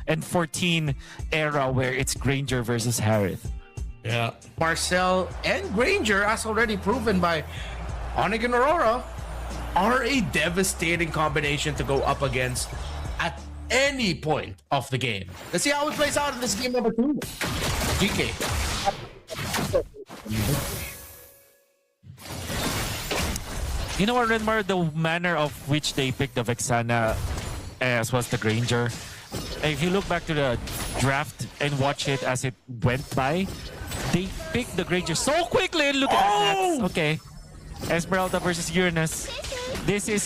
and 14 era where it's Granger versus Harith. Yeah, Marcel and Granger, as already proven by Onyx and Aurora, are a devastating combination to go up against at any point of the game. Let's see how it plays out in this game number 2. GK. You know what, Renmar, the manner of which they picked the Vexana as was the Granger. If you look back to the draft and watch it as it went by, they picked the Granger so quickly. Look at that. Okay. Esmeralda versus Uranus. This is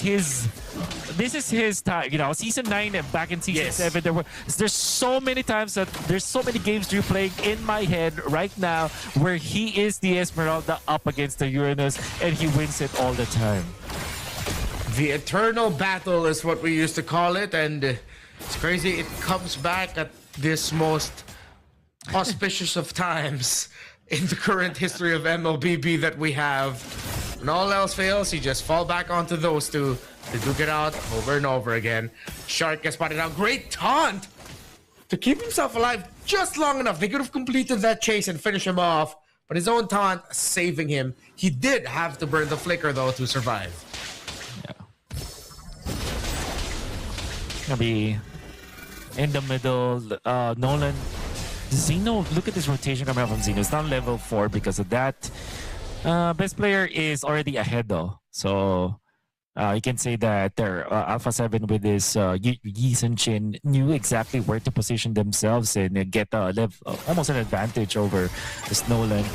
his time. You know, season 9 and back in season 7, there's so many times that there's so many games replaying in my head right now where he is the Esmeralda up against the Uranus and he wins it all the time. The eternal battle is what we used to call it, and it's crazy. It comes back at this most auspicious of times in the current history of MLBB that we have. When all else fails, you just fall back onto those two to duke it out over and over again. Shark gets spotted out. Great taunt to keep himself alive just long enough. They could have completed that chase and finished him off, but his own taunt saving him. He did have to burn the flicker, though, to survive. Yeah. Gonna be in the middle. Nolan. Zeno, look at this rotation coming out from Zeno. It's not level 4 because of that. Best player is already ahead though. So you can say that their Alpha7 with his Yi and Chin knew exactly where to position themselves and get almost an advantage over this Nolan.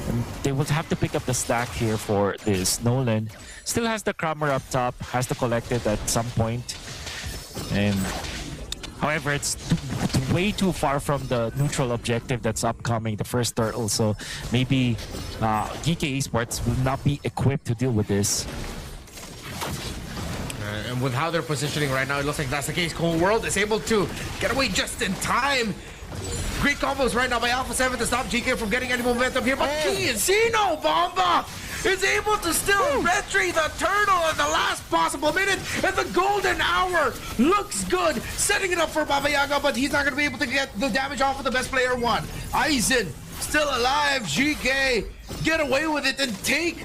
And they will have to pick up the stack here for this Nolan. Still has the Kramer up top, has to collect it at some point. And however, it's way too far from the neutral objective that's upcoming, the first turtle. So maybe Geekay Esports will not be equipped to deal with this. And with how they're positioning right now, it looks like that's the case. Cold World is able to get away just in time. Great combos right now by Alpha7 to stop GK from getting any momentum here. But Zeno Bomba is able to still retrieve the turtle at the last possible minute. And the golden hour looks good, setting it up for Baba Yaga, but he's not going to be able to get the damage off of the best player one. Aizen still alive. GK get away with it and take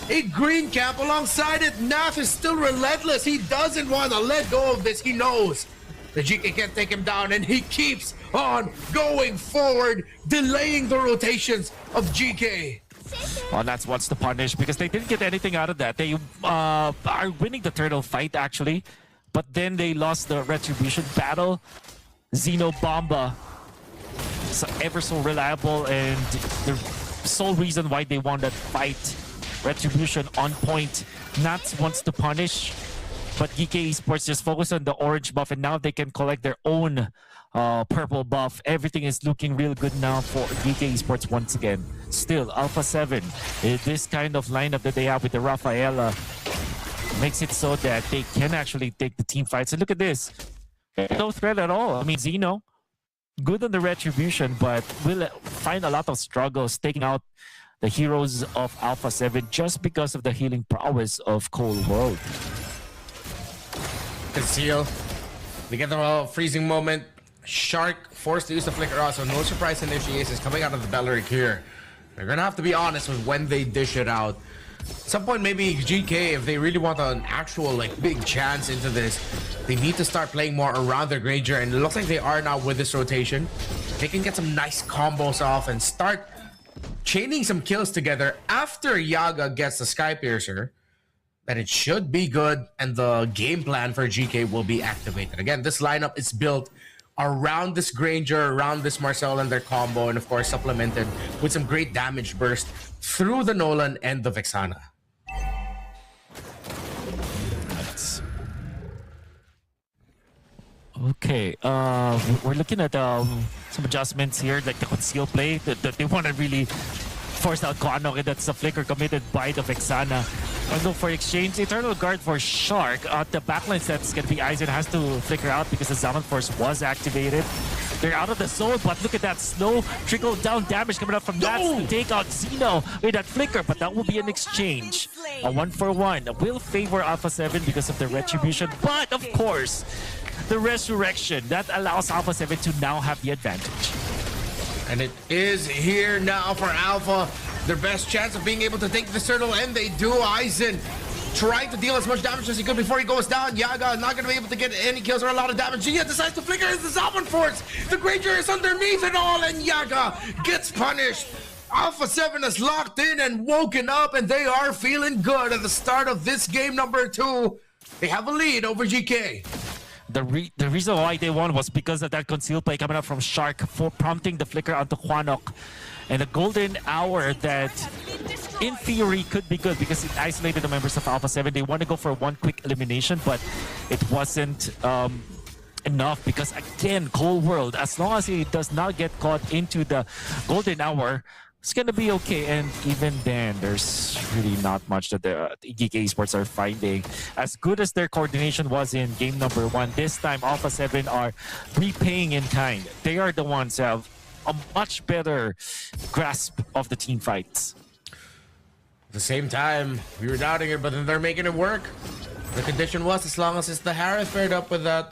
a green cap alongside it. Nath is still relentless. He doesn't want to let go of this. He knows the GK can't take him down, and he keeps on going forward, delaying the rotations of GK. Well, that's what's to punish because they didn't get anything out of that. They are winning the turtle fight actually, but then they lost the retribution battle. Zeno Bomba, ever so reliable, and the sole reason why they won that fight. Retribution on point. Nats wants to punish, but Geekay Esports just focus on the orange buff, and now they can collect their own purple buff. Everything is looking real good now for Geekay Esports once again. Still, Alpha7, this kind of lineup that they have with the Rafaela makes it so that they can actually take the team fights. And look at this. No threat at all. I mean, Zeno, good on the retribution, but will find a lot of struggles taking out the heroes of Alpha7 just because of the healing prowess of Cold World. Conceal. They get the freezing moment. Shark forced to use the flicker out, so no surprise initiations coming out of the Belleric here. They're gonna have to be honest with when they dish it out. At some point, maybe GK, if they really want an actual like big chance into this, they need to start playing more around their Granger, and it looks like they are now with this rotation. They can get some nice combos off and start chaining some kills together after Yaga gets the Sky Piercer. That it should be good, and the game plan for GK will be activated. Again, this lineup is built around this Granger, around this Marcel and their combo, and of course supplemented with some great damage burst through the Nolan and the Vexana. Okay, we're looking at some adjustments here, like the conceal play that they want to really force out Koano, and that's the flicker committed by the Vexana. Although for exchange, Eternal Guard for Shark, the backline that's going to be Aizen has to flicker out because the Zaman Force was activated. They're out of the zone, but look at that slow trickle down damage coming up from that to take out Zeno with that flicker, but that will be an exchange. A 1-for-1 will favor Alpha7 because of the retribution, but of course, the resurrection. That allows Alpha7 to now have the advantage. And it is here now for Alpha. Their best chance of being able to take the turtle, and they do. Aizen trying to deal as much damage as he could before he goes down. Yaga not going to be able to get any kills or a lot of damage. Gia decides to flicker as the Zombie Force. The Granger is underneath it all, and Yaga gets punished. Alpha7 is locked in and woken up, and they are feeling good at the start of this game number 2. They have a lead over GK. The reason why they won was because of that concealed play coming up from Shark for prompting the flicker onto Hwanok. And the golden hour that, in theory, could be good because it isolated the members of Alpha7. They want to go for one quick elimination, but it wasn't enough because, again, Cold World, as long as he does not get caught into the golden hour, it's going to be okay. And even then, there's really not much that the Geekay Esports are finding. As good as their coordination was in game number 1, this time Alpha7 are repaying in kind. They are the ones who have a much better grasp of the team fights. At the same time, we were doubting it, but then they're making it work. The condition was, as long as it's the Harris paired up with that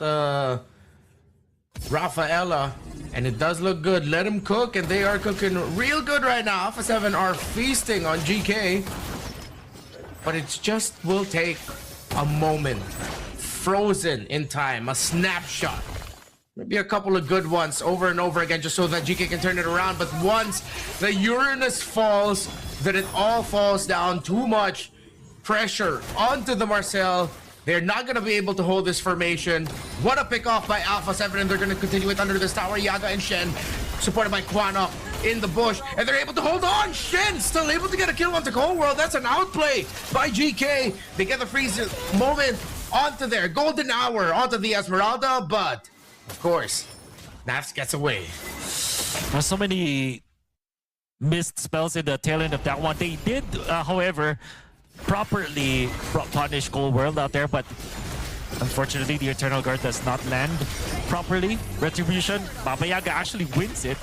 Rafaela, and it does look good. Let them cook, and they are cooking real good right now. Alpha7 are feasting on GK, but it just will take a moment, frozen in time, a snapshot. Maybe a couple of good ones over and over again just so that GK can turn it around. But once the Uranus falls, then it all falls down. Too much pressure onto the Marcel. They're not going to be able to hold this formation. What a pick off by Alpha7, and they're going to continue it under this tower. Yaga and Shen, supported by Kwanok in the bush, and they're able to hold on. Shen still able to get a kill onto Cold World. That's an outplay by GK. They get the freeze moment onto their golden hour, onto the Esmeralda, but of course, Nafs gets away. There's so many missed spells in the tail end of that one. They did, however, properly punish Cold World out there, but unfortunately, the Eternal Guard does not land properly. Retribution, Baba Yaga actually wins it.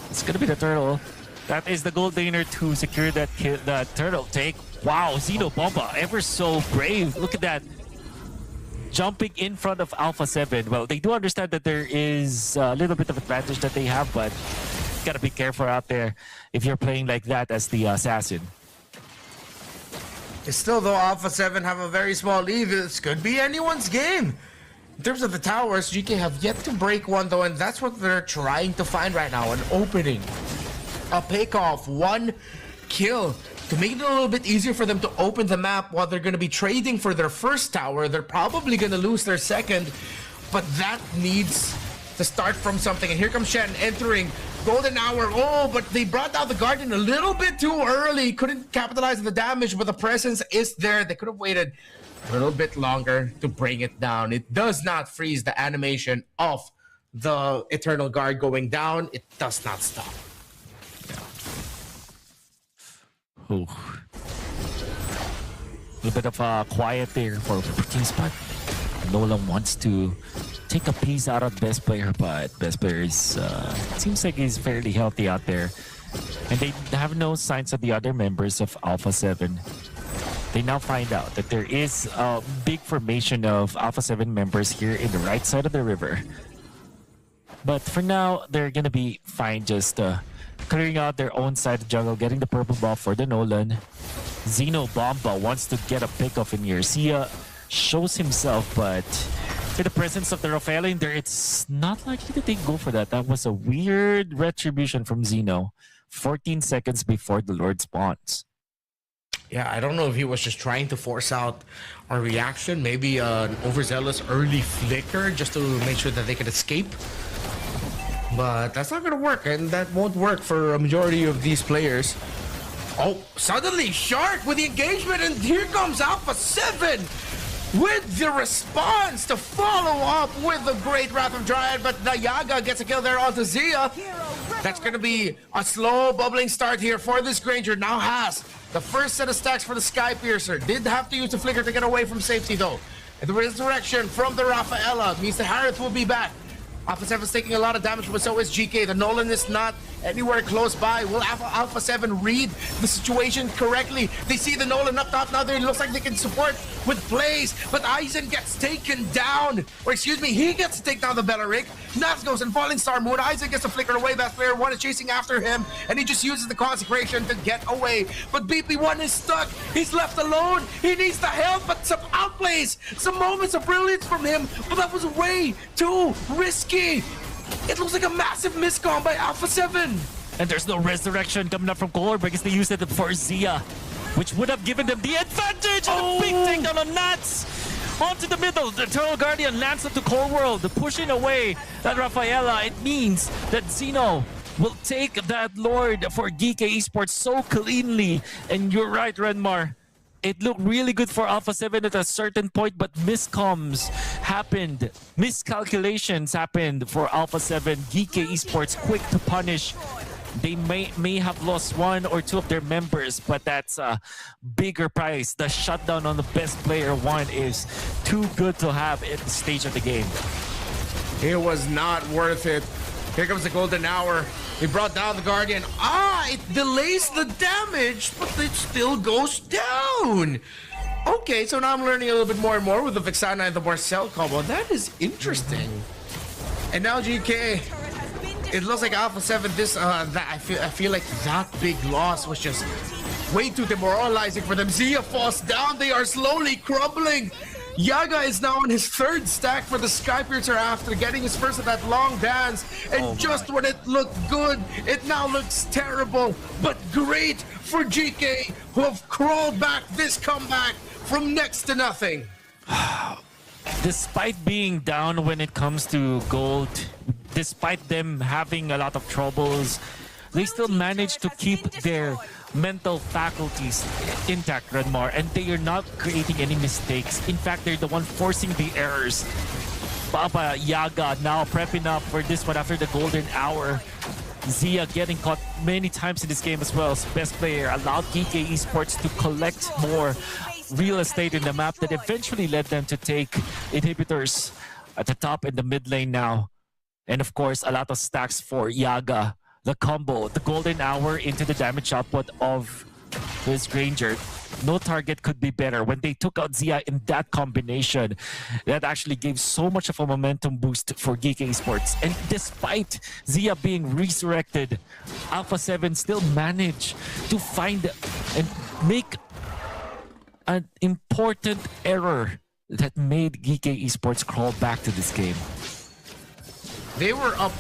It's gonna be the turtle. That is the gold laner to secure that kill, the turtle take. Wow, Zeno Bomba, ever so brave. Look at that. Jumping in front of Alpha7. Well, they do understand that there is a little bit of advantage that they have, but you gotta be careful out there if you're playing like that as the assassin. Still, though, Alpha7 have a very small lead. This could be anyone's game. In terms of the towers, GK have yet to break one, though, and that's what they're trying to find right now. An opening. A pick-off. One kill. To make it a little bit easier for them to open the map while they're going to be trading for their first tower. They're probably going to lose their second, but that needs to start from something. And here comes Shen entering golden hour. Oh, but they brought down the Guardian a little bit too early. Couldn't capitalize on the damage, but the presence is there. They could have waited a little bit longer to bring it down. It does not freeze the animation of the Eternal Guard going down. It does not stop. Ooh. A little bit of a quiet there for Team Spot. Nolan wants to take a piece out of best player, but best player is seems like he's fairly healthy out there, and they have no signs of the other members of Alpha7. They now find out that there is a big formation of Alpha7 members here in the right side of the river, but for now they're gonna be fine just clearing out their own side of the jungle, getting the purple buff for the Nolan. Zeno Bomba wants to get a pick off in here. Sia shows himself, but in the presence of the Rafael in there, it's not likely that they go for that. That was a weird retribution from Zeno 14 seconds before the Lord spawns. Yeah, I don't know if he was just trying to force out a reaction, maybe an overzealous early flicker just to make sure that they could escape. But that's not going to work, and that won't work for a majority of these players. Oh, suddenly Shark with the engagement, and here comes Alpha7 with the response to follow up with the Great Wrath of Dryad, but Nayaga gets a kill there onto Zia. That's going to be a slow bubbling start here for this Granger. Now has the first set of stacks for the Sky Piercer. Did have to use the flicker to get away from safety though. And the resurrection from the Rafaela means the Harith will be back. Alpha7's taking a lot of damage, but so is GK. The Nolan is not anywhere close by. Will Alpha7 read the situation correctly? They see the Nolan up top now. It looks like they can support with plays, but Aizen gets taken down. Or excuse me, he gets to take down the Belleric. Nats goes and Falling Star Moon. Aizen gets to flicker away. Best player 1 is chasing after him, and he just uses the Consecration to get away. But BP1 is stuck. He's left alone. He needs the help, but some outplays, some moments of brilliance from him, but that was way too risky. It looks like a massive miscom by Alpha7. And there's no resurrection coming up from Core because they used it for Zia, which would have given them the advantage. And a big takedown on Nats. Onto the middle, the Eternal Guardian lands into Core World, pushing away that Rafaela. It means that Zeno will take that Lord for Geekay Esports so cleanly. And you're right, Renmar. It looked really good for Alpha7 at a certain point, but miscoms happened. Miscalculations happened for Alpha7. Geekay Esports quick to punish. They may have lost 1 or 2 of their members, but that's a bigger price. The shutdown on the best player 1 is too good to have at the stage of the game. It was not worth it. Here comes the golden hour. He brought down the Guardian. It delays the damage, but it still goes down. Okay, so now I'm learning a little bit more and more with the Vexana and the Marcel combo. That is interesting. And now GK. It looks like Alpha7. I feel like that big loss was just way too demoralizing for them. Zia falls down. They are slowly crumbling. Yaga is now on his 3rd stack for the Skypiercer after getting his first of that long dance. And just when it looked good, it now looks terrible. But great for GK, who have crawled back this comeback from next to nothing. Despite being down when it comes to gold, despite them having a lot of troubles, they still manage to keep their mental faculties intact, Renmar, and they are not creating any mistakes. In fact, they're the one forcing the errors. Papa Yaga now prepping up for this one after the golden hour. Zia getting caught many times in this game as well. Best player allowed Geekay Esports to collect more real estate in the map that eventually led them to take inhibitors at the top and the mid lane now. And of course, a lot of stacks for Yaga. The combo, the golden hour into the damage output of this Granger. No target could be better. When they took out Zia in that combination, that actually gave so much of a momentum boost for Geekay Esports. And despite Zia being resurrected, Alpha7 still managed to find and make an important error that made Geekay Esports crawl back to this game. They were up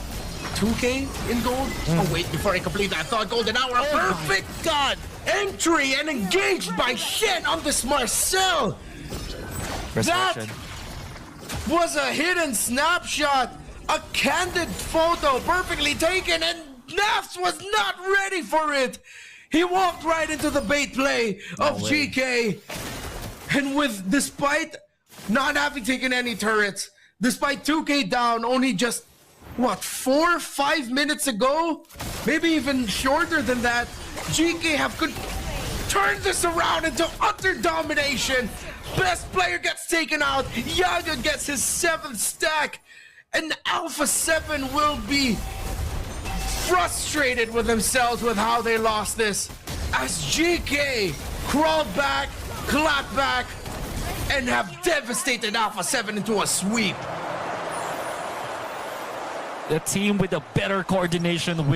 2K in gold. Oh wait, before I complete that thought, golden hour, perfect God! Entry and engaged by Shen on this Marcel. That was a hidden snapshot, a candid photo, perfectly taken, and Nafs was not ready for it. He walked right into the bait play of GK, and despite not having taken any turrets, despite 2K down, only just what, 4 or 5 minutes ago? Maybe even shorter than that. GK have turned this around into utter domination. Best player gets taken out. Yaga gets his 7th stack. And Alpha7 will be frustrated with themselves with how they lost this. As GK crawled back, clapped back, and have devastated Alpha7 into a sweep. The team with a better coordination